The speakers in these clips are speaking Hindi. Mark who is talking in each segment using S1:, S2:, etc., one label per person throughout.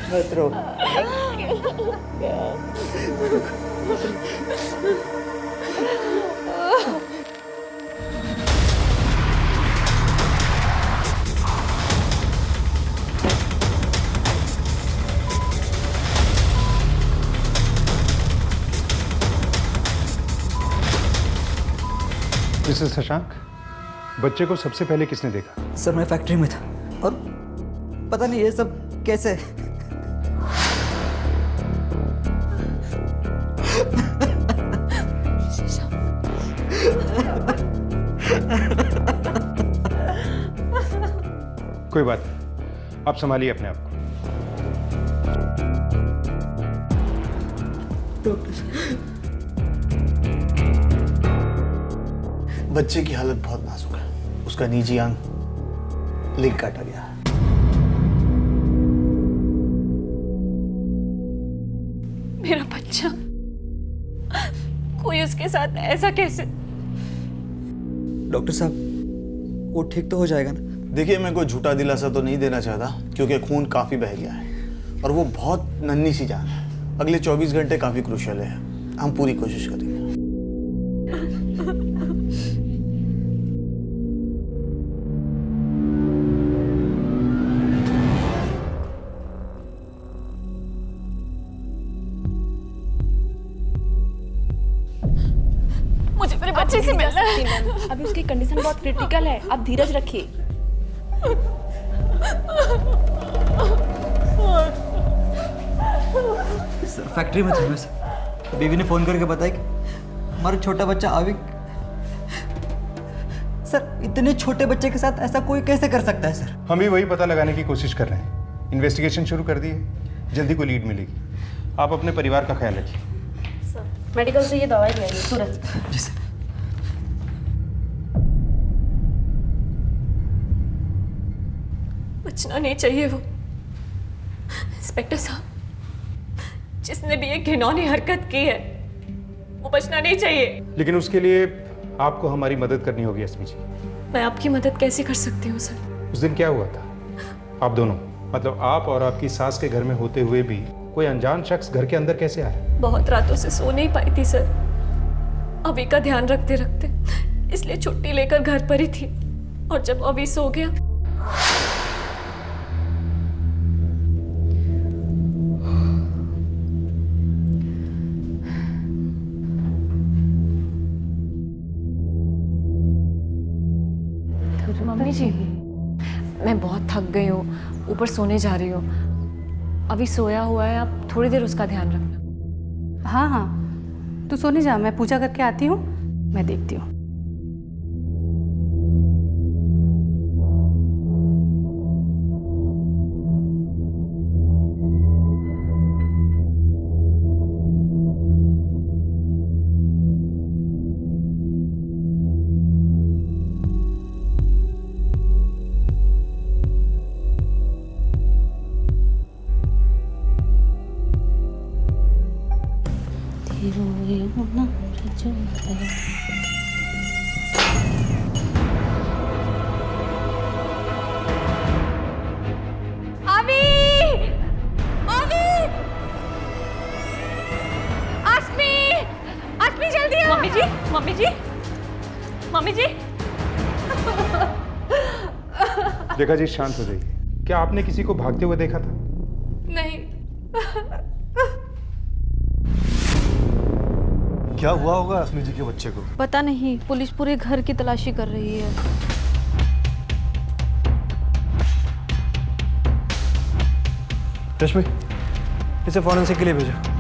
S1: मत रो।
S2: मिस्टर शशांक, बच्चे को सबसे पहले किसने देखा?
S1: सर मैं फैक्ट्री में था और पता नहीं ये सब कैसे।
S2: कोई बात नहीं, आप संभालिए अपने आप को।
S3: बच्चे की हालत बहुत नाजुक है। उसका निजी अंग लिंक काटा गया है।
S4: मेरा बच्चा, कोई उसके साथ ऐसा कैसे?
S1: डॉक्टर साहब वो ठीक तो हो जाएगा ना?
S3: देखिए, मैं कोई झूठा दिलासा तो नहीं देना चाहता क्योंकि खून काफी बह गया है और वो बहुत नन्ही सी जान है। अगले 24 घंटे काफी क्रूशियल है। हम पूरी कोशिश करेंगे।
S4: मुझे मेरे बच्चे से मिलना है।
S5: अभी उसकी कंडीशन बहुत क्रिटिकल है, आप धीरज रखिए।
S1: सर फैक्ट्री में था मैं सर। बीवी ने फोन करके बताया कि हमारा छोटा बच्चा आविक। सर इतने छोटे बच्चे के साथ ऐसा कोई कैसे कर सकता है सर?
S2: हम भी वही पता लगाने की कोशिश कर रहे हैं। इन्वेस्टिगेशन शुरू कर दी है, जल्दी कोई लीड मिलेगी। आप अपने परिवार का ख्याल रखिए।
S5: मेडिकल से ये दवाई ले आइए तुरंत।
S1: जी सर।
S4: बचना नहीं चाहिए वो। इंस्पेक्टर साहब, जिसने भी ये घिनौनी हरकत की है वो बचना नहीं चाहिए।
S2: लेकिन उसके लिए आपको हमारी मदद करनी होगी एसपी जी।
S4: मैं आपकी मदद कैसे कर सकती हूँ सर?
S2: उस दिन क्या हुआ था? आप दोनों, मतलब आप और आपकी सास के घर में होते हुए भी कोई अनजान शख्स घर के अंदर कैसे आया?
S4: बहुत रातों से सो नहीं पाई थी सर। अभी का ध्यान रखते रखते इसलिए छुट्टी लेकर घर पर ही थी। और जब अभी सो गया मम्मी जी, मैं बहुत थक गई हूँ, ऊपर सोने जा रही हूँ। अभी सोया हुआ है, आप थोड़ी देर उसका ध्यान रखना।
S6: हाँ हाँ, तू सोने जा, मैं पूजा करके आती हूँ, मैं देखती हूँ।
S4: मम्मी जी, मम्मी जी।
S2: देखा जी, शांत हो जाइए। क्या आपने किसी को भागते हुए देखा था?
S4: नहीं।
S3: क्या हुआ होगा अस्मी जी के बच्चे को?
S5: पता नहीं, पुलिस पूरे घर की तलाशी कर रही है।
S7: रश्मि, इसे फॉरेंसिक के लिए भेजो।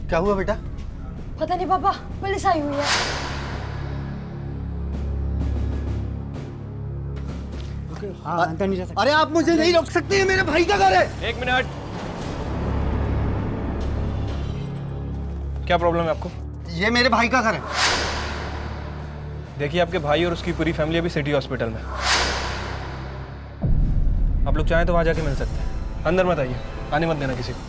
S3: क्या हुआ बेटा?
S5: पता नहीं पापा, पुलिस आई हुई है।
S1: हाँ, अंदर नहीं जा सकते।
S3: अरे आप मुझे नहीं रोक सकते हैं, मेरे भाई का घर है।
S7: एक मिनट। क्या प्रॉब्लम है आपको?
S3: ये मेरे भाई का घर है।
S7: देखिए, आपके भाई और उसकी पूरी फैमिली अभी सिटी हॉस्पिटल में। आप लोग चाहें तो वहाँ जाके मिल सकते हैं। अंदर मत आइए, आने मत देना किसी को।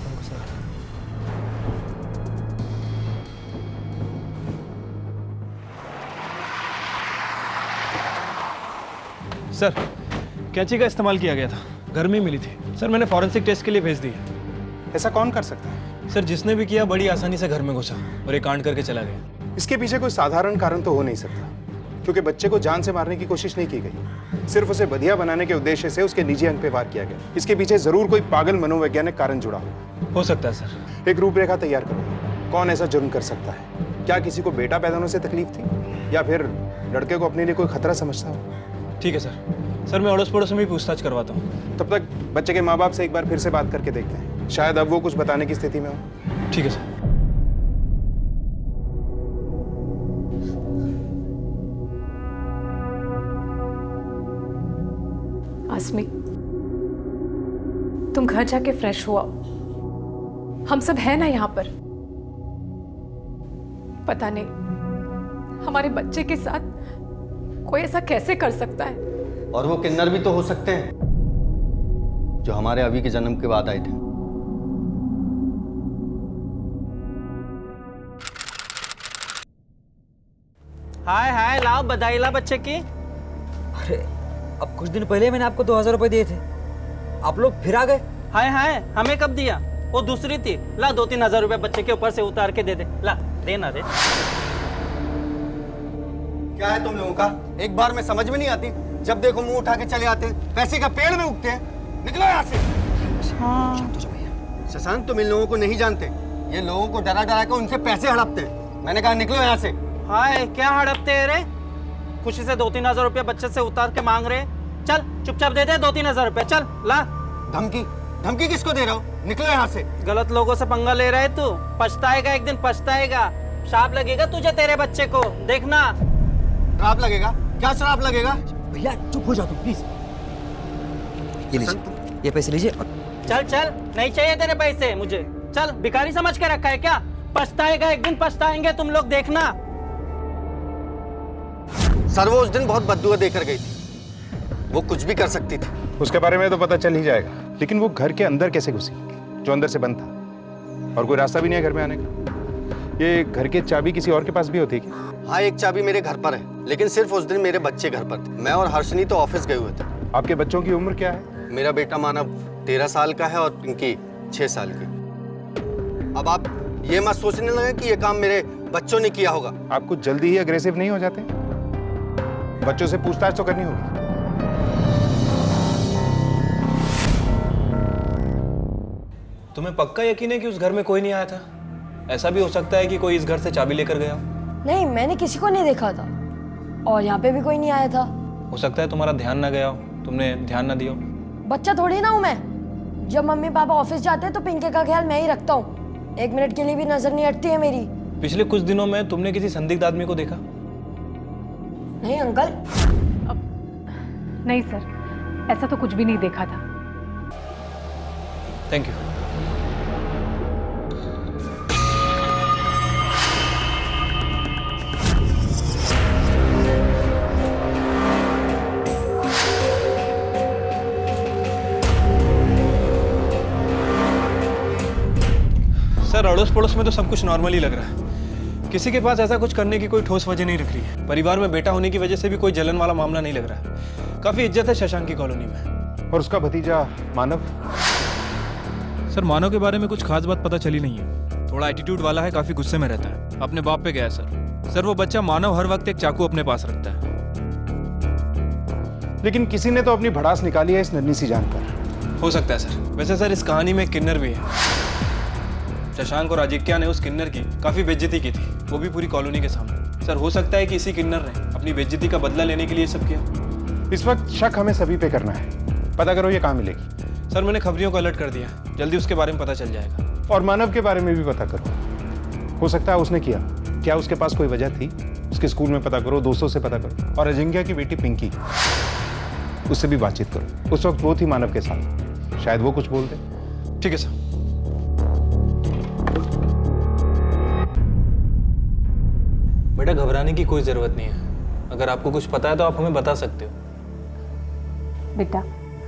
S7: सर, कैंची का इस्तेमाल किया गया था, घर में ही मिली थी। सर, मैंने फॉरेंसिक टेस्ट के लिए भेज दी है।
S2: ऐसा कौन कर सकता है?
S7: सर, जिसने भी किया बड़ी आसानी से घर में घुसा और एक कांड करके चला गया।
S2: इसके पीछे कोई साधारण कारण तो हो नहीं सकता, क्योंकि बच्चे को जान से मारने की कोशिश नहीं की गई। सिर्फ उसे बधिया बनाने के उद्देश्य से उसके निजी अंग पे वार किया गया। इसके पीछे जरूर कोई पागल मनोवैज्ञानिक कारण जुड़ा
S7: हो सकता है सर।
S2: एक रूपरेखा तैयार करो। कौन ऐसा जुर्म कर सकता है? क्या किसी को बेटा पैदा होने से तकलीफ थी, या फिर लड़के को अपने लिए कोई खतरा समझता हो?
S7: ठीक है सर। सर, मैं अड़ोस पड़ोस में भी पूछताछ करवाता हूँ।
S2: तब तक बच्चे के माँ बाप से एक बार फिर से बात करके देखते हैं, शायद अब वो कुछ बताने की स्थिति में हो।
S7: ठीक है सर।
S4: आसमी, तुम घर जाके फ्रेश हुआ। हम सब है ना यहाँ पर। पता नहीं हमारे बच्चे के साथ कोई ऐसा कैसे कर सकता है।
S8: और वो किन्नर भी तो हो सकते हैं जो हमारे अभी के जन्म के बाद आए थे।
S9: हाय हाय, लाओ बधाई ला बच्चे की।
S1: अरे अब कुछ दिन पहले मैंने आपको 2000 रुपए दिए थे, आप लोग फिर आ गए।
S9: हाय हाय, हमें कब दिया? वो दूसरी थी। ला 2-3 हजार रुपए बच्चे के ऊपर से उतार के दे दे। ला, दे ना दे।
S8: क्या है तुम लोगों का? एक बार में समझ में नहीं आती, जब देखो मुंह उठा के चले आते हैं, पैसे का पेड़ में उगते हैं। निकलो यहाँ से। शांत हो जाओ भैया। शशांक, तुम इन लोगों को नहीं जानते। ये लोगों को डरा डरा के उनसे पैसे हड़पते हैं। मैंने कहा निकलो यहाँ से।
S9: हाय, क्या हड़पते हैं रे? खुशी से 2-3 हजार रुपया बच्चे से उतार के मांग रहे। चल चुपचाप दे दे 2-3 हजार रुपया। चल ला।
S8: धमकी? धमकी किसको दे रहा हो? निकलो यहाँ से।
S9: गलत लोगों से पंगा ले रहा है तू। पछताएगा, एक दिन पछताएगा। श्राप लगेगा तुझे, तेरे बच्चे को, देखना।
S8: श्राप लगेगा? क्या श्राप लगेगा?
S1: भैया चुप हो जाओ तुम प्लीज। ये लीजिए, ये पैसे लीजिए।
S9: चल चल, नहीं चाहिए तेरे पैसे मुझे। चल, भिखारी समझ के रखा है क्या? पछताएगा, एक दिन पछताएंगे तुम लोग, देखना।
S8: सर, वो उस दिन बहुत बददुआ देकर गई थी। वो कुछ भी कर सकती थी।
S2: उसके बारे में तो पता चल ही जाएगा, लेकिन वो घर के अंदर कैसे घुसी, जो अंदर से बंद था, और कोई रास्ता भी नहीं है घर में आने का। ये घर की चाबी किसी और के पास भी होती है क्या?
S8: हाँ, एक चाबी मेरे घर पर है, लेकिन सिर्फ उस दिन मेरे बच्चे घर पर थे। मैं और हर्षनी तो ऑफिस गए हुए थे।
S2: आपके बच्चों की उम्र क्या है?
S8: मेरा बेटा मानव 13 साल का है और पिंकी 6 साल की। अब आप ये मत सोचने लगे कि ये काम मेरे बच्चों ने किया होगा।
S2: आप कुछ जल्दी ही अग्रेसिव नहीं हो जाते? बच्चों से पूछताछ तो करनी होगी।
S7: तुम्हें पक्का यकीन है कि उस घर में कोई नहीं आया था? ऐसा भी हो सकता है कि कोई इस घर से चाबी लेकर गया हो।
S5: नहीं, मैंने किसी को नहीं देखा था और यहाँ पे भी कोई नहीं आया था।
S7: हो सकता है तुम्हारा ध्यान ना गया हो, तुमने ध्यान ना दिया हो।
S5: बच्चा थोड़ी ना हूँ मैं। जब मम्मी पापा ऑफिस जाते हैं तो पिंके का ख्याल मैं ही रखता हूँ। 1 मिनट के लिए भी नजर नहीं हटती है मेरी।
S7: पिछले कुछ दिनों में तुमने किसी संदिग्ध आदमी को देखा?
S5: नहीं अंकल।
S6: नहीं सर, ऐसा तो कुछ भी नहीं देखा था।
S7: Thank you. सर, अड़ोस पड़ोस में तो सब कुछ नॉर्मल ही लग रहा है। किसी के पास ऐसा कुछ करने की कोई ठोस वजह नहीं रख रही है। परिवार में बेटा होने की वजह से भी कोई जलन वाला मामला नहीं लग रहा है। काफी इज्जत है शशांक की कॉलोनी में।
S2: और उसका भतीजा मानव?
S7: सर, मानव के बारे में कुछ खास बात पता चली नहीं है। थोड़ा एटीट्यूड वाला है, काफी गुस्से में रहता है, अपने बाप पे गया है सर। वो बच्चा मानव हर वक्त एक चाकू अपने पास रखता है।
S2: लेकिन किसी ने तो अपनी भड़ास निकाली है इस नन्ही सी जान पर।
S7: हो सकता है सर। वैसे सर, इस कहानी में एक किन्नर भी है। शशांक और आजिक्या ने उस किन्नर की काफी बेइज्जती की थी, वो भी पूरी कॉलोनी के सामने। सर, हो सकता है कि इसी किन्नर ने अपनी बेइज्जती का बदला लेने के लिए सब किया।
S2: इस वक्त शक हमें सभी पे करना है। पता करो ये कहाँ मिलेगी।
S7: सर, मैंने खबरियों को अलर्ट कर दिया, जल्दी उसके बारे में पता चल जाएगा।
S2: और मानव के बारे में भी पता करो। हो सकता है उसने किया। क्या उसके पास कोई वजह थी? उसके स्कूल में पता करो, दोस्तों से पता करो, और अजिंक्या की बेटी पिंकी, उससे भी बातचीत करो। उस वक्त वो थी मानव के साथ, शायद वो कुछ बोल दे।
S7: ठीक है सर। बेटा घबराने की कोई ज़रूरत नहीं है। अगर आपको कुछ पता है तो आप हमें बता सकते हो।
S6: बेटा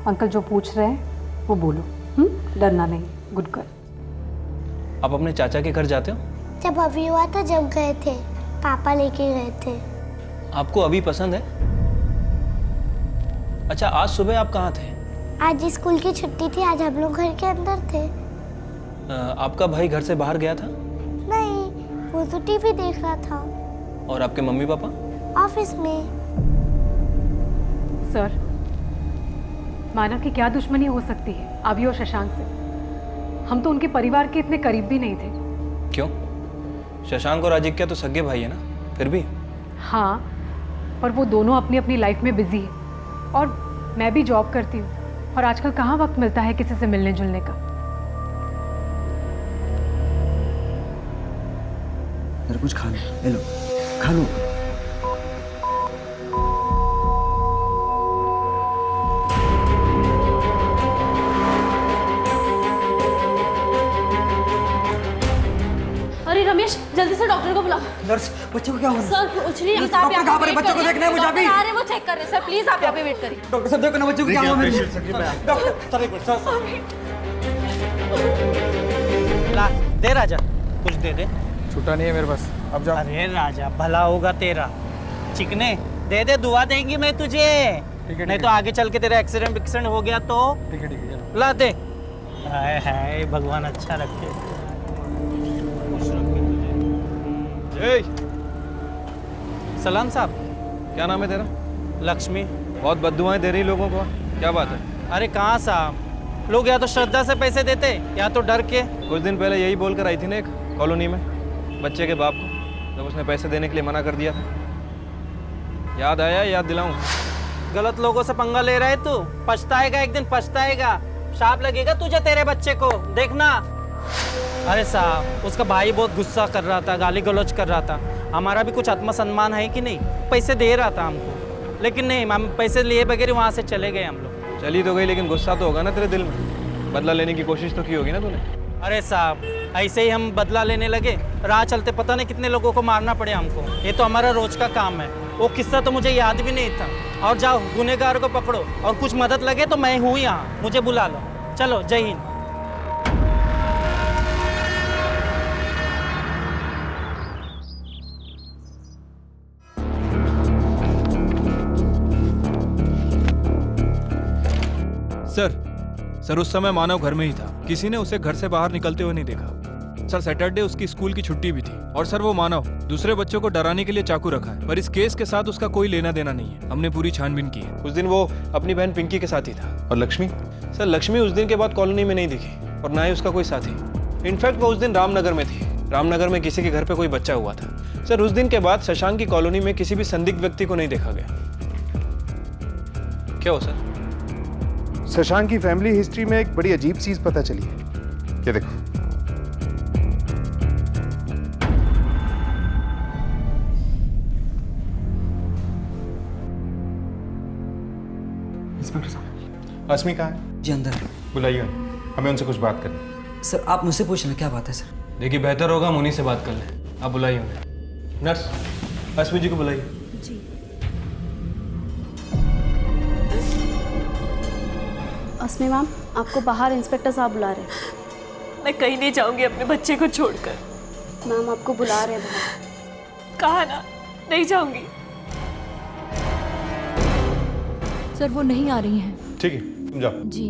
S6: अंकल जो पूछ रहे हैं वो बोलो, डरना नहीं, गुड गर्ल।
S7: आप अपने चाचा के घर जाते हो?
S10: जब अभी हुआ था, जब गए थे, पापा लेके गए थे।
S7: आपको अभी पसंद है? अच्छा, आज सुबह आप कहाँ थे?
S10: आज स्कूल की छुट्टी थी, आज हम लोग घर के अंदर थे।
S7: आपका भाई घर से बाहर गया था?
S10: नहीं, वो तो टीवी देख रहा था।
S7: और आपके मम्मी पापा?
S10: ऑफिस में।
S6: सर, मानव की क्या दुश्मनी हो सकती है अभी और शशांक से? हम तो उनके परिवार के इतने करीब भी नहीं थे।
S7: क्यों? शशांक और आजिक्य तो सगे भाई है ना, फिर भी।
S6: हाँ, पर वो दोनों अपनी अपनी लाइफ में बिजी है और मैं भी जॉब करती हूँ और आजकल कहाँ वक्त मिलता है किसी से मिलने जुलने का।
S1: जरा कुछ खा लो, ले लो, खा लो।
S11: अरे रमेश, जल्दी से डॉक्टर को बुलाओ।
S1: नर्स, बच्चे को क्या हो रहा है?
S11: सर कुछ नहीं,
S1: नर्स,
S11: आप
S1: डॉक्टर
S11: यहाँ
S1: कहाँ पर
S11: पे
S1: है?
S11: वेट
S1: बच्चे को
S11: करिए।
S1: देखना है मुझे अभी।
S11: डॉक्टर आ रहे हैं, वो चेक कर रहे हैं। सर प्लीज आप यहाँ पे वेट करिए।
S1: डॉक्टर साहब देखो ना बच्चे को क्या हुआ मेरे। डॉक्टर सर एक मिनट, सर।
S9: ला दे राजा, कुछ दे दे।
S2: छुट्टा नहीं है मेरे पास, अब जा।
S9: अरे राजा, भला होगा तेरा। चिकने दे दे, दुआ देंगी मैं तुझे। नहीं तो आगे चल के तेरा एक्सीडेंट हो गया तो।
S2: ठीक है चलो।
S9: ला दे। हाय हाय, भगवान अच्छा रखे। सलाम साहब।
S7: क्या नाम है तेरा?
S9: लक्ष्मी।
S7: बहुत बद्दुआएं दे रही लोगों को, क्या बात है?
S9: अरे कहाँ साहब, लोग या तो श्रद्धा से पैसे देते या तो डर के।
S7: कुछ दिन पहले यही बोल कर आई थी ना एक कॉलोनी में बच्चे के बाप को, जब उसने पैसे देने के लिए मना कर दिया था। याद आया? याद दिलाऊं?
S9: गलत लोगों से पंगा ले रहा है तू, पछताएगा, एक दिन पछताएगा। शाप लगेगा तुझे, तेरे बच्चे को, देखना। अरे साहब, उसका भाई बहुत गुस्सा कर रहा था, गाली गलौज कर रहा था। हमारा भी कुछ आत्मसम्मान है कि नहीं? पैसे दे रहा था हमको, लेकिन नहीं, हम पैसे लिए बगैर वहाँ से चले गए हम लोग।
S7: चली तो गई, लेकिन गुस्सा तो होगा ना तेरे दिल में। बदला लेने की कोशिश तो की होगी ना तूने?
S9: अरे साहब, ऐसे ही हम बदला लेने लगे, राह चलते पता नहीं कितने लोगों को मारना पड़े हमको। ये तो हमारा रोज का काम है। वो किस्सा तो मुझे याद भी नहीं था। और जाओ, गुनहगार को पकड़ो, और कुछ मदद लगे तो मैं हूँ यहाँ, मुझे बुला लो। चलो, जय हिंद।
S7: सर उस समय मानव घर में ही था, किसी ने उसे घर से बाहर निकलते हुए नहीं देखा। सर सैटरडे उसकी स्कूल की छुट्टी भी थी। और सर वो मानव दूसरे बच्चों को डराने के लिए चाकू रखा है, पर इस केस के साथ उसका कोई लेना देना नहीं है। हमने पूरी छानबीन की है। उस दिन वो अपनी बहन पिंकी के साथ ही था।
S2: और लक्ष्मी?
S7: सर लक्ष्मी उस दिन के बाद कॉलोनी में नहीं दिखी, और ना ही उसका कोई साथी। इनफैक्ट वो उस दिन रामनगर में थी। रामनगर में किसी के घर पे कोई बच्चा हुआ था। सर उस दिन के बाद शशांक की कॉलोनी में किसी भी संदिग्ध व्यक्ति को नहीं देखा गया। क्या हो सर?
S2: शशांक की फैमिली हिस्ट्री में एक बड़ी अजीब चीज पता चली है। ये देखो,
S1: इंस्पेक्टर साहब।
S2: अस्मी कहाँ है?
S1: जी अंदर है।
S2: बुलाइए उन्हें, हमें उनसे कुछ बात करनी है।
S1: सर आप मुझसे पूछ लें, क्या बात है सर?
S7: देखिए बेहतर होगा हम उन्हीं से बात कर लें। आप बुलाइए उन्हें। नर्स, अस्मी जी को बुलाइए।
S6: जी।
S11: अस्मी मैम, आपको बाहर इंस्पेक्टर साहब बुला रहे हैं।
S4: मैं कहीं नहीं जाऊंगी अपने बच्चे को छोड़कर।
S11: मैम आपको बुला रहे हैं बाहर।
S4: कहा ना, नहीं जाऊंगी।
S11: सर वो नहीं आ रही हैं।
S2: ठीक है, तुम जाओ।
S11: जी।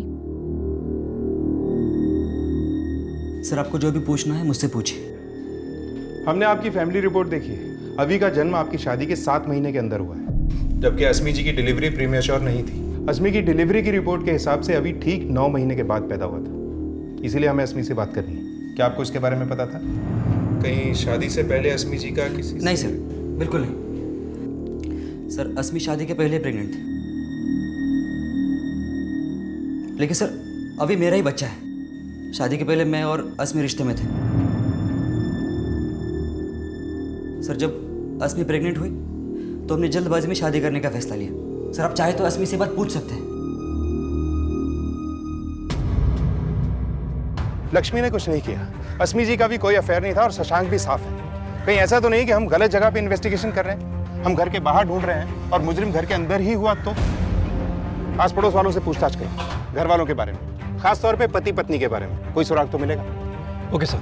S1: सर आपको जो भी पूछना है मुझसे पूछिए।
S2: हमने आपकी फैमिली रिपोर्ट देखी है। अभी का जन्म आपकी शादी के 7 महीने के अंदर हुआ है, जबकि अस्मी जी की डिलीवरी प्रीमेच्योर नहीं थी। अस्मी की डिलीवरी की रिपोर्ट के हिसाब से अभी ठीक 9 महीने के बाद पैदा हुआ था। इसीलिए हमें अस्मी से बात करनी है। क्या आपको इसके बारे में पता था? कहीं शादी से पहले अस्मी जी का किसी
S1: नहीं सर, बिल्कुल नहीं सर। अस्मी शादी के पहले प्रेग्नेंट थी, लेकिन सर अभी मेरा ही बच्चा है। शादी के पहले मैं और अस्मी रिश्ते में थे। सर जब अस्मी प्रेग्नेंट हुई तो हमने जल्दबाजी में शादी करने का फैसला लिया। सर आप चाहे तो अस्मी से बात पूछ सकते हैं।
S2: लक्ष्मी ने कुछ नहीं किया। अस्मी जी का भी कोई अफेयर नहीं था और शशांक भी साफ है। कहीं ऐसा तो नहीं कि हम गलत जगह पे इन्वेस्टिगेशन कर रहे हैं? हम घर के बाहर ढूंढ रहे हैं और मुजरिम घर के अंदर ही हुआ तो? आस पड़ोस वालों से पूछताछ करें, घर वालों के बारे में, खास तौर पे पति पत्नी के बारे में, कोई सुराग तो मिलेगा।
S7: Okay sir.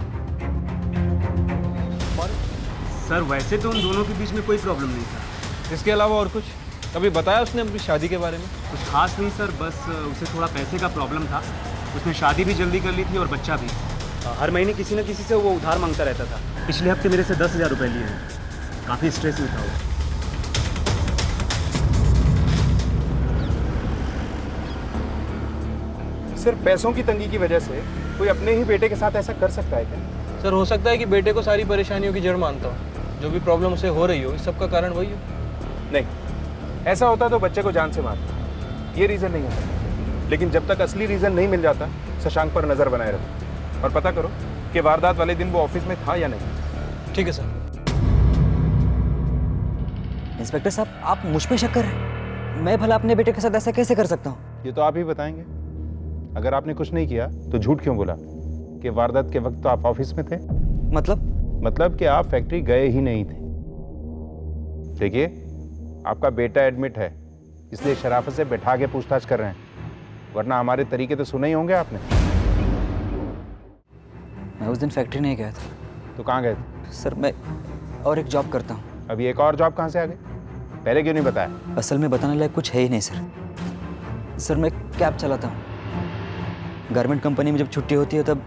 S12: सर वैसे तो उन दोनों के बीच में कोई प्रॉब्लम नहीं था।
S7: इसके अलावा और कुछ कभी बताया उसने अपनी शादी के बारे में?
S12: कुछ खास नहीं सर, बस उसे थोड़ा पैसे का प्रॉब्लम था। उसने शादी भी जल्दी कर ली थी और बच्चा भी। हर महीने किसी न किसी से वो उधार मांगता रहता था। पिछले हफ्ते मेरे से 10,000 रुपये लिए हैं। काफ़ी स्ट्रेस में था वो।
S2: सिर्फ पैसों की तंगी की वजह से कोई अपने ही बेटे के साथ ऐसा कर सकता है क्या?
S7: सर हो सकता है कि बेटे को सारी परेशानियों की जड़ मानता हो, जो भी प्रॉब्लम उसे हो रही हो, इस सब का कारण वही हो।
S2: नहीं, ऐसा होता तो बच्चे को जान से मारता, ये रीज़न नहीं है। लेकिन जब तक असली रीज़न नहीं मिल जाता, शशांक पर नज़र बनाए रखो और पता करो कि वारदात वाले दिन वो ऑफिस में था या नहीं।
S7: ठीक है सर।
S1: इंस्पेक्टर साहब, आप मुझ पे शक कर रहे हैं? मैं भला अपने बेटे के साथ ऐसा कैसे कर सकता हूँ?
S2: ये तो आप ही बताएंगे। अगर आपने कुछ नहीं किया तो झूठ क्यों बोला कि वारदात के वक्त तो आप ऑफिस में थे? मतलब कि आप फैक्ट्री गए ही नहीं थे। देखिए, आपका बेटा एडमिट है, इसलिए शराफत से बैठा के पूछताछ कर रहे हैं, वरना हमारे तरीके तो सुने ही होंगे आपने।
S1: मैं उस दिन फैक्ट्री नहीं गया था।
S2: तो कहाँ गए थे?
S1: सर मैं और एक जॉब करता हूँ।
S2: अभी एक और जॉब कहाँ से आ गई? पहले क्यों नहीं बताया?
S1: असल में बताने लायक कुछ है ही नहीं सर। सर मैं कैब चलाता हूँ। गारमेंट कंपनी में जब छुट्टी होती है तब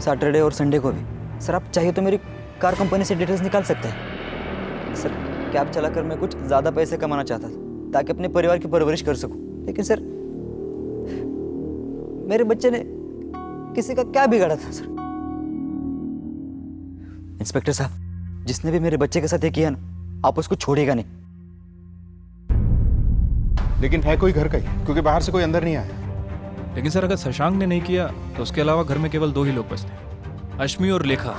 S1: सैटरडे और संडे को भी। सर आप चाहिए तो मेरी कार कंपनी से डिटेल्स निकाल सकते हैं। सर कैब चलाकर मैं कुछ ज़्यादा पैसे कमाना चाहता था ताकि अपने परिवार की परवरिश कर सकूं। लेकिन सर मेरे बच्चे ने किसी का क्या बिगाड़ा था सर? इंस्पेक्टर साहब, जिसने भी मेरे बच्चे के साथ ये किया ना, आप उसको छोड़ेगा नहीं।
S2: लेकिन है कोई घर का ही, क्योंकि बाहर से कोई अंदर नहीं आया।
S7: लेकिन सर अगर शशांक ने नहीं किया तो उसके अलावा घर में केवल 2 ही लोग बचते हैं, अश्मी और लेखा।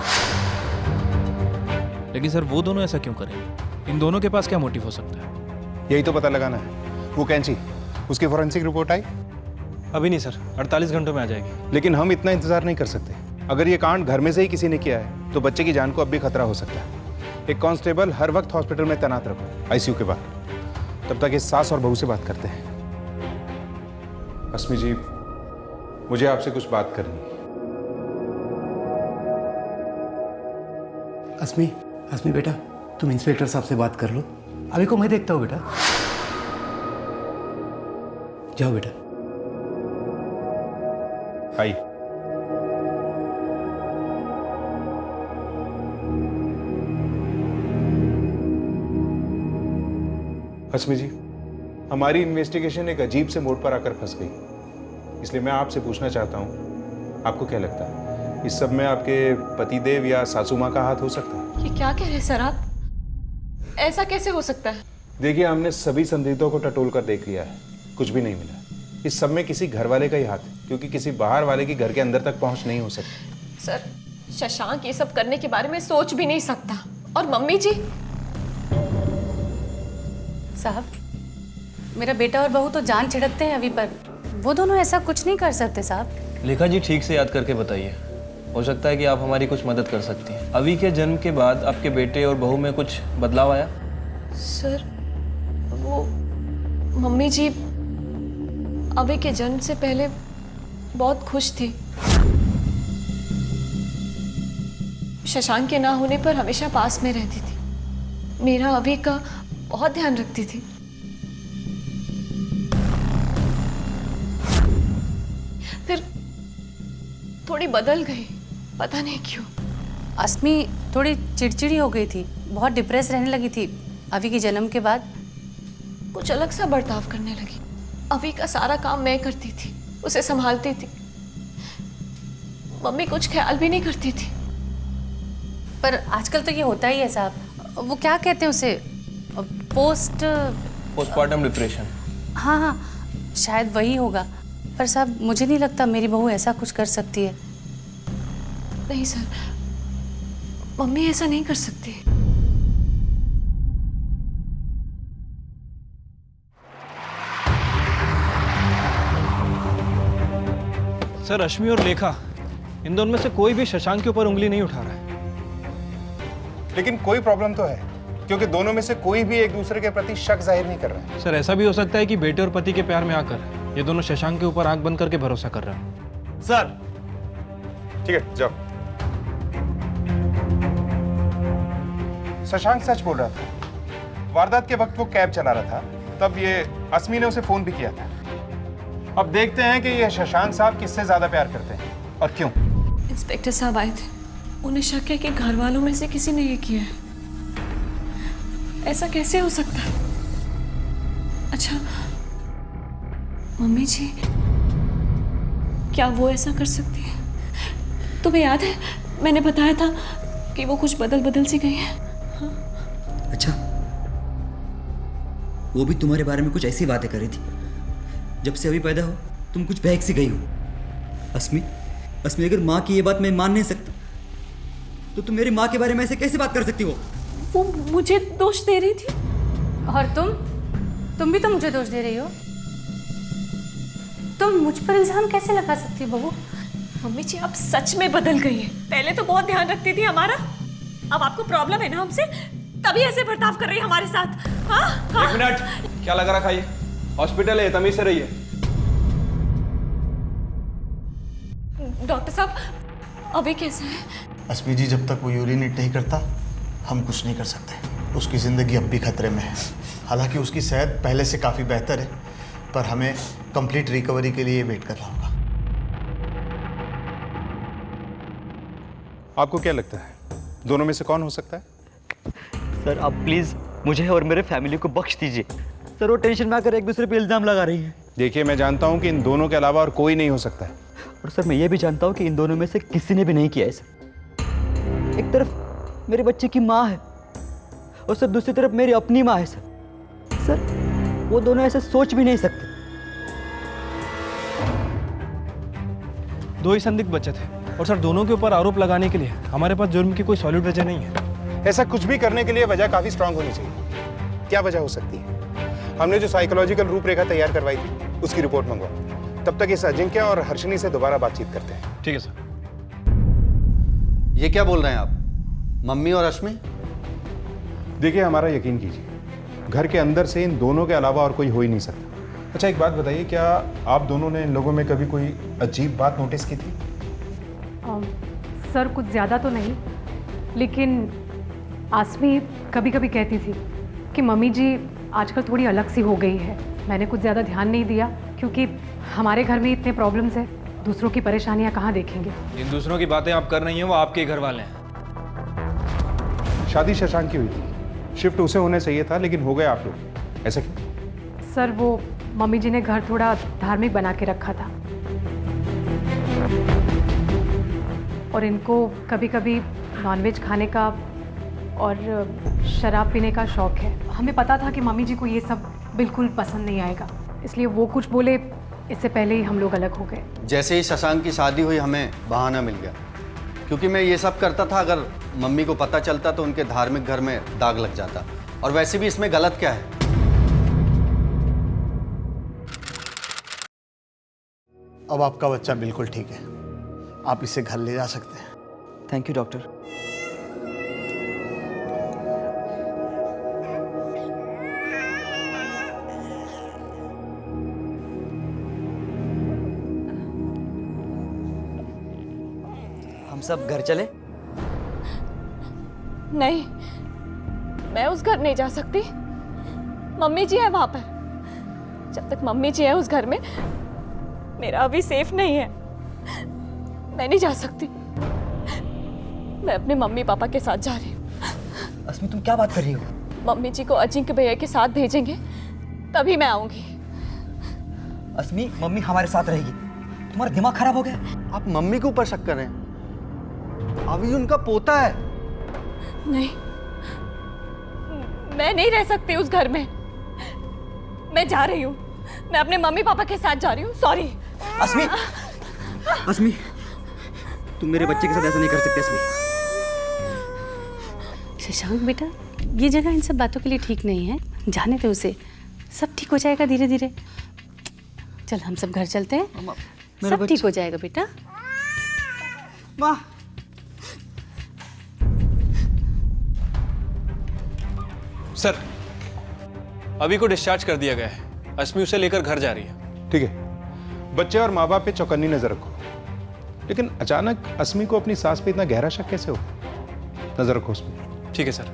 S7: लेकिन सर वो दोनों ऐसा क्यों करेंगे? इन दोनों के पास क्या मोटिव हो सकता है?
S2: यही तो पता लगाना है। वो कैंची, उसकी फॉरेंसिक रिपोर्ट आई?
S7: अभी नहीं सर, 48 घंटों में आ जाएगी।
S2: लेकिन हम इतना इंतजार नहीं कर सकते। अगर ये कांड घर में से ही किसी ने किया है तो बच्चे की जान को अब भी खतरा हो सकता है। एक कांस्टेबल हर वक्त हॉस्पिटल में तैनात रखो, आईसीयू के बाहर। तब तक इस सास और बहू से बात करते हैं। अस्मी जी, मुझे आपसे कुछ बात करनी है।
S8: अस्मी बेटा, तुम इंस्पेक्टर साहब से बात कर लो। अभी को मैं देखता हूँ बेटा। जाओ बेटा।
S2: आई। अस्मी जी, हमारी इन्वेस्टिगेशन एक अजीब से मोड़ पर आकर फंस गई, इसलिए मैं आपसे पूछना चाहता हूँ, आपको क्या लगता है इस सब में आपके पतिदेव या सासू माँ का हाथ हो सकता है?
S4: ये क्या कह रहे हैं सर आप? ऐसा कैसे हो सकता है?
S2: देखिए, हमने सभी संदिग्धों को टटोल कर देख लिया है, कुछ भी नहीं मिला। इस सब में किसी घर वाले का ही हाथ है, क्योंकि किसी बाहर वाले की घर के अंदर तक पहुंच नहीं हो सकती।
S4: सर शशांक ये सब करने के बारे में सोच भी नहीं सकता। और मम्मी जी?
S13: साहब, मेरा बेटा और बहू तो जान छिड़कते हैं अभी पर, वो दोनों ऐसा कुछ नहीं कर सकते साहब।
S7: लेखा जी, ठीक से याद करके बताइए, हो सकता है कि आप हमारी कुछ मदद कर सकती हैं। अभी के जन्म के बाद आपके बेटे और बहू में कुछ बदलाव आया?
S4: सर वो मम्मी जी अभी के जन्म से पहले बहुत खुश थी। शशांक के ना होने पर हमेशा पास में रहती थी, मेरा अभी का बहुत ध्यान रखती थी। फिर थोड़ी बदल गई, पता नहीं क्यों।
S13: अस्मी थोड़ी चिड़चिड़ी हो गई थी, बहुत डिप्रेस रहने लगी थी अभी के जन्म के बाद।
S4: कुछ अलग सा बर्ताव करने लगी। अभी का सारा काम मैं करती थी, उसे संभालती थी। मम्मी कुछ ख्याल भी नहीं करती थी।
S13: पर आजकल तो ये होता ही है साहब। वो क्या कहते हैं उसे,
S7: पोस्टमार्टम डिप्रेशन।
S13: हाँ हाँ, शायद वही होगा। पर साहब मुझे नहीं लगता मेरी बहू ऐसा कुछ कर सकती है।
S4: नहीं सर, मम्मी ऐसा नहीं कर सकती।
S7: सर अश्मी और लेखा, इन दोनों में से कोई भी शशांक के ऊपर उंगली नहीं उठा रहा है।
S2: लेकिन कोई प्रॉब्लम तो है, क्योंकि दोनों में से कोई भी एक दूसरे के प्रति शक जाहिर नहीं कर रहा है।
S7: सर ऐसा भी हो सकता है कि बेटे और पति के प्यार में आकर ये दोनों शशांक के ऊपर आंख बंद करके भरोसा कर रहे हैं।
S3: सर
S2: ठीक है, जाओ। शशांक सच बोल रहा था। वारदात के वक्त वो कैब चला रहा था, तब ये अस्मी ने उसे फोन भी किया था। अब देखते हैं कि ये शशांक साहब किससे ज्यादा प्यार करते हैं और क्यों।
S4: इंस्पेक्टर साहब आए थे, उन्हें शक है कि घर वालों में से किसी ने ये किया है। ऐसा कैसे हो सकता है? अच्छा, मम्मी जी, क्या वो ऐसा कर सकती है? तुम्हें याद है मैंने बताया था कि वो कुछ बदल सी गई है। हाँ?
S1: अच्छा, वो भी तुम्हारे बारे में कुछ ऐसी बातें कर रही थी। जब से अभी पैदा हो तुम कुछ बहक सी गई हो। अस्मी, अगर माँ की ये बात मैं मान नहीं सकता तो तुम मेरी माँ के बारे में ऐसे कैसे बात कर सकती हो?
S4: वो मुझे दोष दे रही थी।
S13: और तुम भी तो मुझे दोष दे रही हो। तुम मुझ पर इल्जाम कैसे लगा सकती हो बहू?
S4: मम्मी जी, आप सच में बदल गई हैं। पहले तो बहुत ध्यान रखती थी हमारा, अब आपको प्रॉब्लम है ना हमसे, तभी ऐसे बर्ताव कर रही है हमारे साथ। हाँ? हाँ?
S7: 1 मिनट, क्या लगा रखा ये? हॉस्पिटल है, तमीज से रहिए।
S4: डॉक्टर साहब, अभी कैसा है?
S3: अस्मी जी, जब तक वो यूरिनेट नहीं करता हम कुछ नहीं कर सकते। उसकी ज़िंदगी अब भी खतरे में है। हालांकि उसकी सेहत पहले से काफ़ी बेहतर है, पर हमें कंप्लीट रिकवरी के लिए वेट करना होगा।
S2: आपको क्या लगता है दोनों में से कौन हो सकता है?
S1: सर आप प्लीज़ मुझे और मेरे फैमिली को बख्श दीजिए। सर वो टेंशन में आकर एक दूसरे पे इल्ज़ाम लगा रही है।
S2: देखिए, मैं जानता हूं कि इन दोनों के अलावा और कोई नहीं हो सकता है।
S1: और सर मैं ये भी जानता हूँ कि इन दोनों में से किसी ने भी नहीं किया है सर। एक तरफ मेरे बच्चे की माँ है और सर दूसरी तरफ मेरी अपनी माँ है सर वो दोनों ऐसे सोच भी नहीं सकते।
S7: दो ही संदिग्ध बचे थे और सर दोनों के ऊपर आरोप लगाने के लिए हमारे पास जुर्म की कोई सॉलिड वजह नहीं है।
S2: ऐसा कुछ भी करने के लिए वजह काफी स्ट्रांग होनी चाहिए। क्या वजह हो सकती है? हमने जो साइकोलॉजिकल रूपरेखा तैयार करवाई थी उसकी रिपोर्ट मंगवाओ। तब तक इस अजिंक्य और हर्षिनी से दोबारा बातचीत करते हैं।
S7: ठीक है सर।
S8: ये क्या बोल रहे हैं आप? मम्मी और अश्मी?
S2: देखिए, हमारा यकीन कीजिए, घर के अंदर से इन दोनों के अलावा और कोई हो ही नहीं सकता। अच्छा, एक बात बताइए, क्या आप दोनों ने इन लोगों में कभी कोई अजीब बात नोटिस की थी?
S6: सर कुछ ज़्यादा तो नहीं, लेकिन आसमी कभी कभी कहती थी कि मम्मी जी आजकल थोड़ी अलग सी हो गई है। मैंने कुछ ज़्यादा ध्यान नहीं दिया क्योंकि हमारे घर में इतने प्रॉब्लम्स हैं, दूसरों की परेशानियां कहाँ देखेंगे।
S7: इन दूसरों की बातें आप कर रही हैं, वो आपके घर वाले हैं।
S2: शादी शशांक की हुई थी, शिफ्ट उसे होना चाहिए था, लेकिन हो गए आप लोग। ऐसा क्यों?
S6: सर वो मम्मी जी ने घर थोड़ा धार्मिक बना के रखा था और इनको कभी कभी नॉनवेज खाने का और शराब पीने का शौक है। हमें पता था कि मम्मी जी को ये सब बिल्कुल पसंद नहीं आएगा, इसलिए वो कुछ बोले इससे पहले ही हम लोग अलग हो गए।
S8: जैसे ही शशांक की शादी हुई हमें बहाना मिल गया, क्योंकि मैं ये सब करता था, अगर मम्मी को पता चलता तो उनके धार्मिक घर में दाग लग जाता। और वैसे भी इसमें गलत क्या है? अब आपका बच्चा बिल्कुल ठीक है, आप इसे घर ले जा सकते हैं।
S1: Thank you doctor. हम सब घर चले?
S4: नहीं, मैं उस घर नहीं जा सकती। मम्मी जी है वहां पर। जब तक मम्मी जी है उस घर में, मेरा अभी सेफ नहीं है। मैं नहीं जा सकती। मैं अपने मम्मी पापा के साथ जा रही हूँ।
S1: अस्मी तुम क्या बात कर रही हो?
S4: मम्मी जी को अजिंक्य भैया के साथ भेजेंगे तभी मैं आऊंगी।
S1: अस्मी, मम्मी हमारे साथ रहेगी। तुम्हारा दिमाग खराब हो गया?
S8: आप मम्मी के ऊपर शक कर रहे हैं? अभी उनका पोता है।
S4: नहीं, मैं नहीं रह सकती उस घर में। मैं जा रही हूँ, मैं अपने मम्मी पापा के साथ जा रही हूँ। सॉरी।
S1: अस्मी, अस्मी, तुम मेरे बच्चे के साथ ऐसा नहीं कर सकते। अस्मी,
S13: शशांक बेटा, ये जगह इन सब बातों के लिए ठीक नहीं है, जाने दो उसे। सब ठीक हो जाएगा धीरे धीरे। चल हम सब घर चलते हैं, सब ठीक हो जाएगा बेटा।
S1: माँ,
S7: सर, अभी को डिस्चार्ज कर दिया गया है। अस्मी उसे लेकर घर जा रही है।
S2: ठीक है, बच्चे और माँ बाप पे चौकन्नी नजर रखो। लेकिन अचानक अस्मी को अपनी सास पे इतना गहरा शक कैसे हो? नजर रखो उस पर।
S7: ठीक है सर।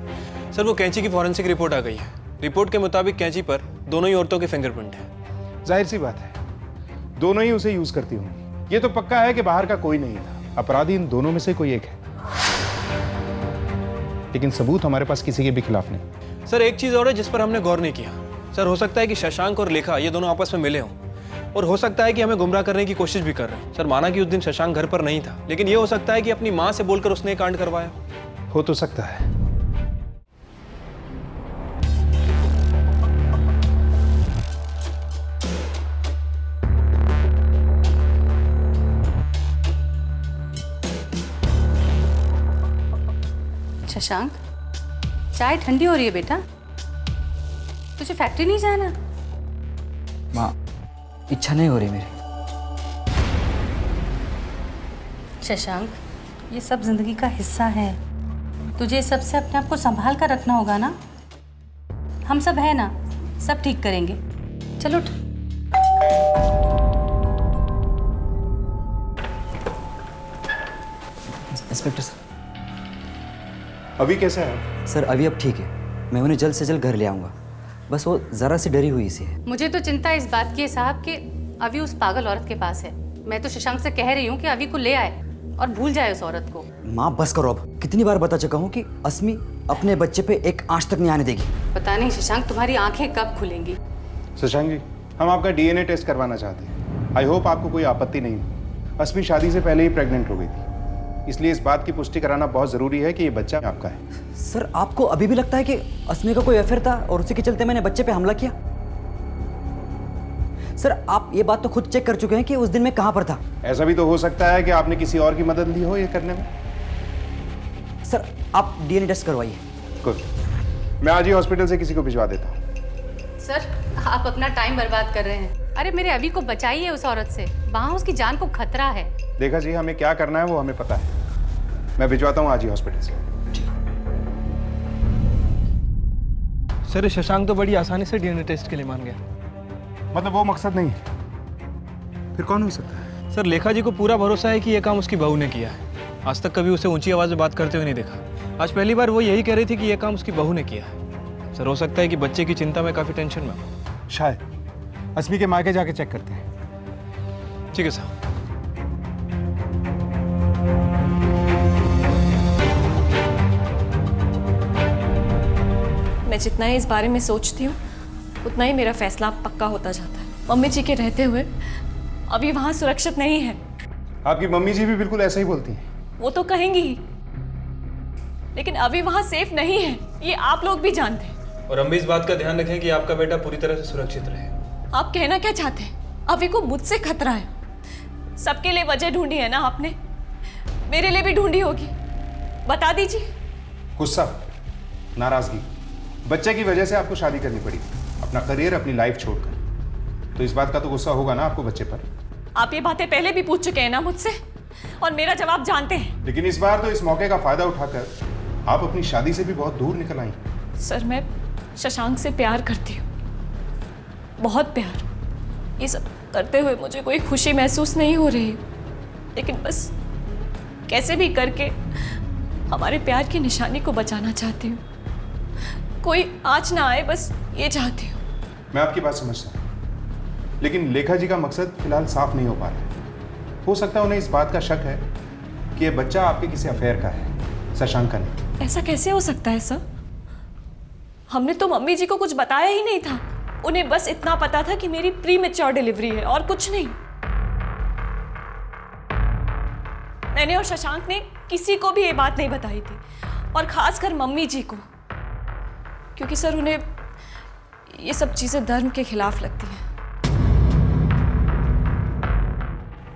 S7: सर, वो कैंची की फॉरेंसिक रिपोर्ट आ गई है। रिपोर्ट के मुताबिक कैंची पर दोनों ही औरतों के फिंगरप्रिंट है।
S2: जाहिर सी बात है, दोनों ही उसे यूज करती होंगी। ये तो पक्का है कि बाहर का कोई नहीं था, अपराधी इन दोनों में से कोई एक है। लेकिन सबूत हमारे पास किसी के भी खिलाफ नहीं।
S7: सर, एक चीज और है जिस पर हमने गौर नहीं किया। सर, हो सकता है कि शशांक और लेखा ये दोनों आपस में मिले हों, और हो सकता है कि हमें गुमराह करने की कोशिश भी कर रहे हैं। सर, माना कि उस दिन शशांक घर पर नहीं था, लेकिन ये हो सकता है कि अपनी माँ से बोलकर उसने कांड करवाया।
S2: हो तो सकता है।
S13: शशांक, चाय ठंडी हो रही है बेटा। तुझे फैक्ट्री नहीं जाना?
S1: माँ, इच्छा नहीं हो रही मेरी।
S13: शशांक, ये सब जिंदगी का हिस्सा है। तुझे सबसे अपने आप को संभाल कर रखना होगा ना। हम सब है ना, सब ठीक करेंगे। चलो उठ।
S1: Inspector sir.
S2: अभी कैसा है?
S1: सर, अभी अब ठीक है। मैं उन्हें जल्द से जल्द घर ले आऊँगा। बस वो ज़रा सी डरी हुई सी है।
S13: मुझे तो चिंता इस बात की है साहब कि अभी उस पागल औरत के पास है। मैं तो शशांक से कह रही हूँ कि अभी को ले आए और भूल जाए उस औरत को।
S1: माँ बस करो अब। कितनी बार बता चुका हूँ कि अस्मी अपने बच्चे पे एक आंच तक नहीं आने देगी।
S13: पता नहीं शशांक, तुम्हारी आंखें कब खुलेंगी।
S2: शशांक जी, हम आपका डीएनए टेस्ट करवाना चाहते हैं। आई होप आपको कोई आपत्ति नहीं हो। अस्मी शादी से पहले ही प्रेग्नेंट हो गई थी, इसलिए इस बात की पुष्टि कराना बहुत जरूरी है कि ये बच्चा आपका है।
S1: सर, आपको अभी भी लगता है कि अस्मी का कोई अफेयर था और उसी के चलते मैंने बच्चे पे हमला किया? सर, आप ये बात तो खुद चेक कर चुके हैं कि उस दिन मैं कहां पर था।
S2: ऐसा भी तो हो सकता है कि आपने किसी और की मदद ली हो ये करने में।
S1: सर, आप डीएनए टेस्ट करवाइए।
S2: गुड, मैं आज ही हॉस्पिटल से किसी को भिजवा देता हूँ।
S13: सर, आप अपना टाइम बर्बाद कर रहे हैं। अरे मेरे अभी को बचाइए उस औरत से। वहाँ उसकी जान को खतरा है।
S2: देखा जी, हमें क्या करना है वो हमें पता है। मैं भिजवाता हूँ आज ही हॉस्पिटल से।
S7: सर, शशांक तो बड़ी आसानी से डीएनए टेस्ट के लिए मान गया।
S2: मतलब वो मकसद नहीं है, फिर कौन हो सकता है?
S7: सर, लेखा जी को पूरा भरोसा है कि यह काम उसकी बहू ने किया है। आज तक कभी उसे ऊंची आवाज में बात करते हुए नहीं देखा। आज पहली बार वो यही कह रही थी कि यह काम उसकी बहू ने किया है। सर, हो सकता है कि बच्चे की चिंता में काफी टेंशन में हो।
S2: शायद। अस्मी के मायके जाके चेक करते हैं।
S7: ठीक है सर।
S4: मैं जितना ही इस बारे में सोचती हूँ उतना ही मेरा फैसला पक्का होता जाता है। मम्मी जी के रहते हुए अभी वहाँ सुरक्षित नहीं है।
S2: आपकी मम्मी जी भी बिल्कुल ऐसा ही बोलती हैं।
S4: वो तो कहेंगी ही, लेकिन अभी वहाँ सेफ नहीं है, ये आप लोग भी जानते हैं।
S7: और हम भी इस बात का ध्यान रखें कि आपका बेटा पूरी तरह से सुरक्षित रहे।
S4: आप कहना क्या चाहते हैं? अभी को मुझसे खतरा है। सबके लिए वजह ढूंढी है ना आपने, मेरे लिए भी ढूंढी होगी। बता दीजिए।
S2: गुस्सा, नाराजगी, बच्चे की वजह से आपको शादी करनी पड़ी, अपना करियर, अपनी लाइफ छोड़कर। तो इस बात का तो गुस्सा होगा ना आपको बच्चे पर।
S4: आप ये बातें पहले भी पूछ चुके हैं ना मुझसे, और मेरा जवाब जानते हैं।
S2: लेकिन इस बार तो इस मौके का फायदा उठाकर आप अपनी शादी से भी बहुत दूर निकल आई।
S4: सर, मैं शशांक से प्यार करती हूँ, बहुत प्यार। ये सब करते हुए मुझे कोई खुशी महसूस नहीं हो रही, लेकिन बस कैसे भी करके हमारे प्यार की निशानी को बचाना चाहती हूँ। कोई आँच ना आए, बस ये चाहती हूँ।
S2: मैं आपकी बात समझता हूँ, लेकिन लेखा जी का मकसद फिलहाल साफ नहीं हो पा रहा है। हो सकता है उन्हें इस बात का शक है कि यह बच्चा आपके किसी अफेयर का है, शशांक का नहीं।
S4: ऐसा कैसे हो सकता है सर? हमने तो मम्मी जी को कुछ बताया ही नहीं था। उन्हें बस इतना पता था कि मेरी प्री मैच्योर डिलीवरी है और कुछ नहीं। मैंने और शशांक ने किसी को भी ये बात नहीं बताई थी, और खासकर मम्मी जी को, क्योंकि सर उन्हें ये सब चीजें धर्म के खिलाफ लगती हैं।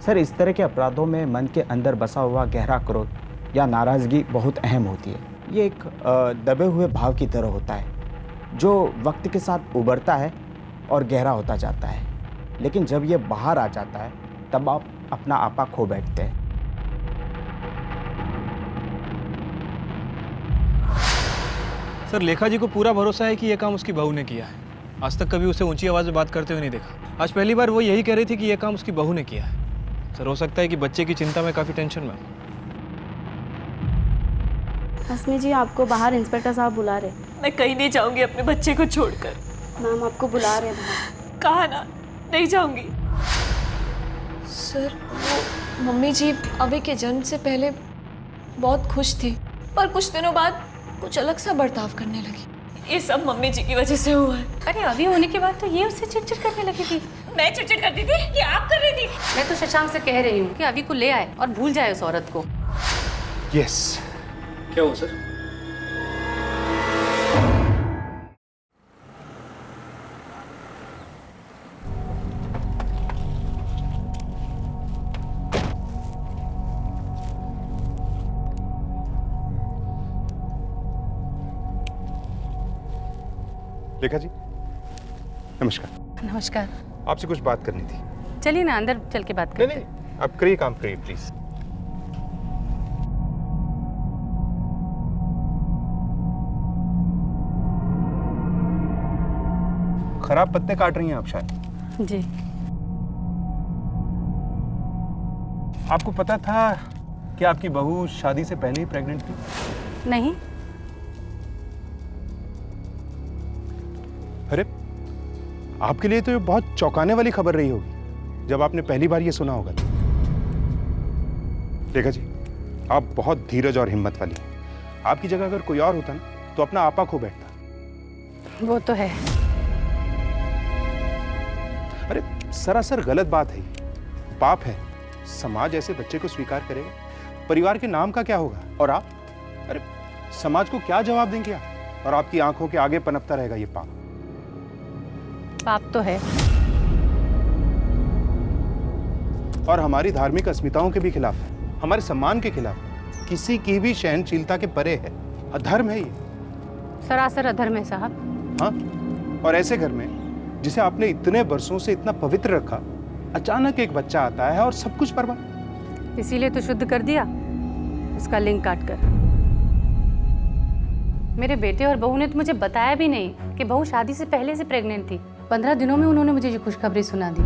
S14: सर, इस तरह के अपराधों में मन के अंदर बसा हुआ गहरा क्रोध या नाराजगी बहुत अहम होती है। ये एक दबे हुए भाव की तरह होता है जो वक्त के साथ उभरता है और गहरा होता जाता है, लेकिन जब ये बाहर आ जाता है तब आप अपना आपा खो बैठते हैं।
S7: सर लेखा जी को पूरा भरोसा है कि ये काम उसकी बहू ने किया है। आज तक कभी उसे ऊंची आवाज़ में बात करते हुए नहीं देखा। आज पहली बार वो यही कह रही थी कि ये काम उसकी बहू ने किया है। सर हो सकता है कि बच्चे की चिंता में काफ़ी टेंशन में हो।
S11: अस्मी जी आपको बाहर इंस्पेक्टर साहब बुला रहे।
S4: मैं कहीं नहीं जाऊंगी अपने बच्चे को छोड़कर।
S11: मैम आपको बुला रहे हैं।
S4: कहा ना, नहीं जाऊंगी। सर वो मम्मी जी अभी के जन्म से पहले बहुत खुश थी, पर कुछ दिनों बाद कुछ अलग सा बर्ताव करने लगी। ये सब मम्मी जी की वजह से हुआ है।
S13: अरे अभी होने के बाद तो ये उससे चिड़चिड़ करने लगी थी।
S4: मैं चिड़चिड़ करती थी कि आप कर रही थी?
S13: मैं तो शशांक से कह रही हूँ कि अभी को ले आए और भूल जाए उस औरत को।
S2: यस।
S7: क्या हुआ सर?
S2: लेखा जी नमस्कार।
S13: नमस्कार।
S2: आपसे कुछ बात करनी थी।
S13: चलिए ना अंदर चल के बात करते हैं।
S2: नहीं, आप करिए काम करिए प्लीज। खराब पत्ते काट रही हैं आप शायद।
S13: जी।
S2: आपको पता था कि आपकी बहू शादी से पहले ही प्रेग्नेंट थी?
S13: नहीं।
S2: अरे आपके लिए तो ये बहुत चौंकाने वाली खबर रही होगी जब आपने पहली बार ये सुना होगा। लेखा जी आप बहुत धीरज और हिम्मत वाली हैं। आपकी जगह अगर कोई और होता ना तो अपना आपा खो बैठता।
S13: वो तो है।
S2: अरे सरासर गलत बात है, पाप है। समाज ऐसे बच्चे को स्वीकार करेगा? परिवार के नाम का क्या होगा? और आप, अरे समाज को क्या जवाब देंगे आप? और आपकी आंखों के आगे पनपता रहेगा ये पाप।
S13: पाप तो है
S2: और हमारी धार्मिक अस्मिताओं के भी खिलाफ है, हमारे सम्मान के खिलाफ है, किसी की भी सहनशीलता के परे है। अधर्म है ये,
S13: सरासर अधर्म है साहब।
S2: हाँ, और ऐसे घर में जिसे आपने इतने बरसों से इतना पवित्र रखा, अचानक एक बच्चा आता है और सब कुछ बर्बाद।
S13: इसीलिए तो शुद्ध कर दिया उसका लिंग काट कर। मेरे बेटे और बहू ने तो मुझे बताया भी नहीं कि बहू शादी से पहले से प्रेग्नेंट थी। 15 दिनों में उन्होंने मुझे ये खुशखबरी सुना दी।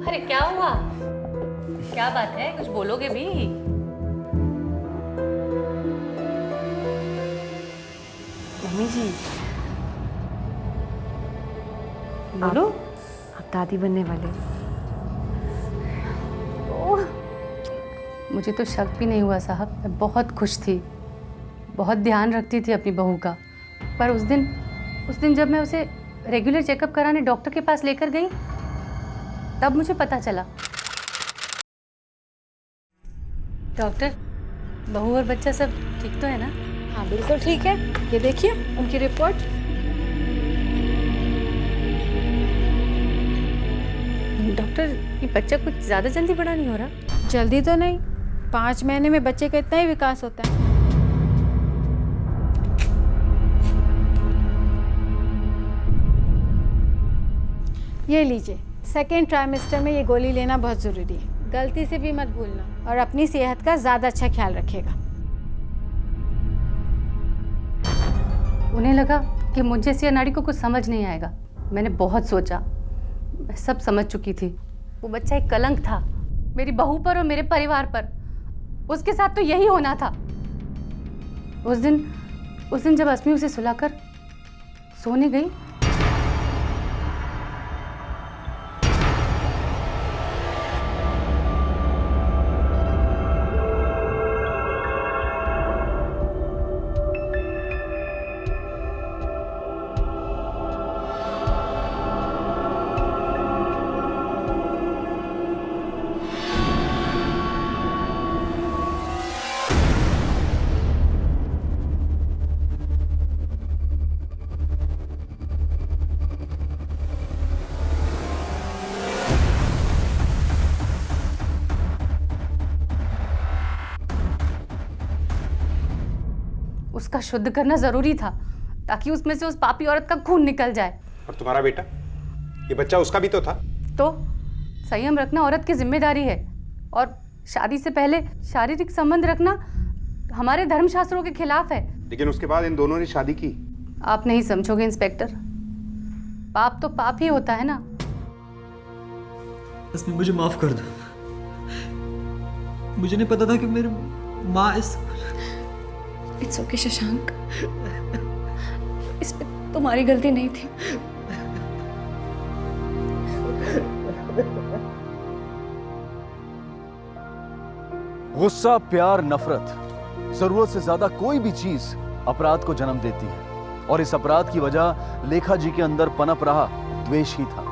S13: अरे क्या हुआ? क्या बात है? कुछ बोलोगे भी? मम्मी जी बोलो।
S6: आप दादी बनने वाले।
S13: मुझे तो शक भी नहीं हुआ साहब। मैं बहुत खुश थी, बहुत ध्यान रखती थी अपनी बहू का। पर उस दिन जब मैं उसे रेगुलर चेकअप कराने डॉक्टर के पास लेकर गई, तब मुझे पता चला। डॉक्टर, बहू और बच्चा सब ठीक तो है ना?
S15: हाँ बिल्कुल ठीक है। ये देखिए उनकी रिपोर्ट।
S13: डॉक्टर, ये बच्चा कुछ ज़्यादा जल्दी बड़ा नहीं हो रहा?
S15: जल्दी तो नहीं, 5 महीने में बच्चे का इतना ही विकास होता है। ये लीजिए, सेकेंड ट्राइमेस्टर में ये गोली लेना बहुत ज़रूरी है। गलती से भी मत भूलना और अपनी सेहत का ज़्यादा अच्छा ख्याल रखिएगा।
S13: उन्हें लगा कि मुझ जैसी नारी को कुछ समझ नहीं आएगा। मैंने बहुत सोचा, मैं सब समझ चुकी थी। वो बच्चा एक कलंक था मेरी बहू पर और मेरे परिवार पर। उसके साथ तो यही होना था। उस दिन जब अस्मी उसे सुलाकर सोने गई, उसका शुद्ध करना जरूरी था ताकि उसमें से उस पापी औरत का खून निकल जाए।
S2: और तुम्हारा बेटा, ये बच्चा उसका भी तो था।
S13: तो संयम रखना औरत की जिम्मेदारी है, और शादी से पहले शारीरिक संबंध रखना हमारे धर्मशास्त्रों के खिलाफ है।
S2: लेकिन उसके बाद इन दोनों ने शादी की।
S13: आप नहीं समझोगे इंस्पेक्टर, पाप तो पाप ही होता है ना।
S1: इसमें मुझे माफ कर दो, मुझे नहीं पता था कि मेरी माँ इस।
S4: इट्स ओके शशांक, इसमें तुम्हारी गलती नहीं थी।
S16: गुस्सा, प्यार, नफरत, जरूरत से ज्यादा कोई भी चीज अपराध को जन्म देती है, और इस अपराध की वजह लेखा जी के अंदर पनप रहा द्वेष ही था।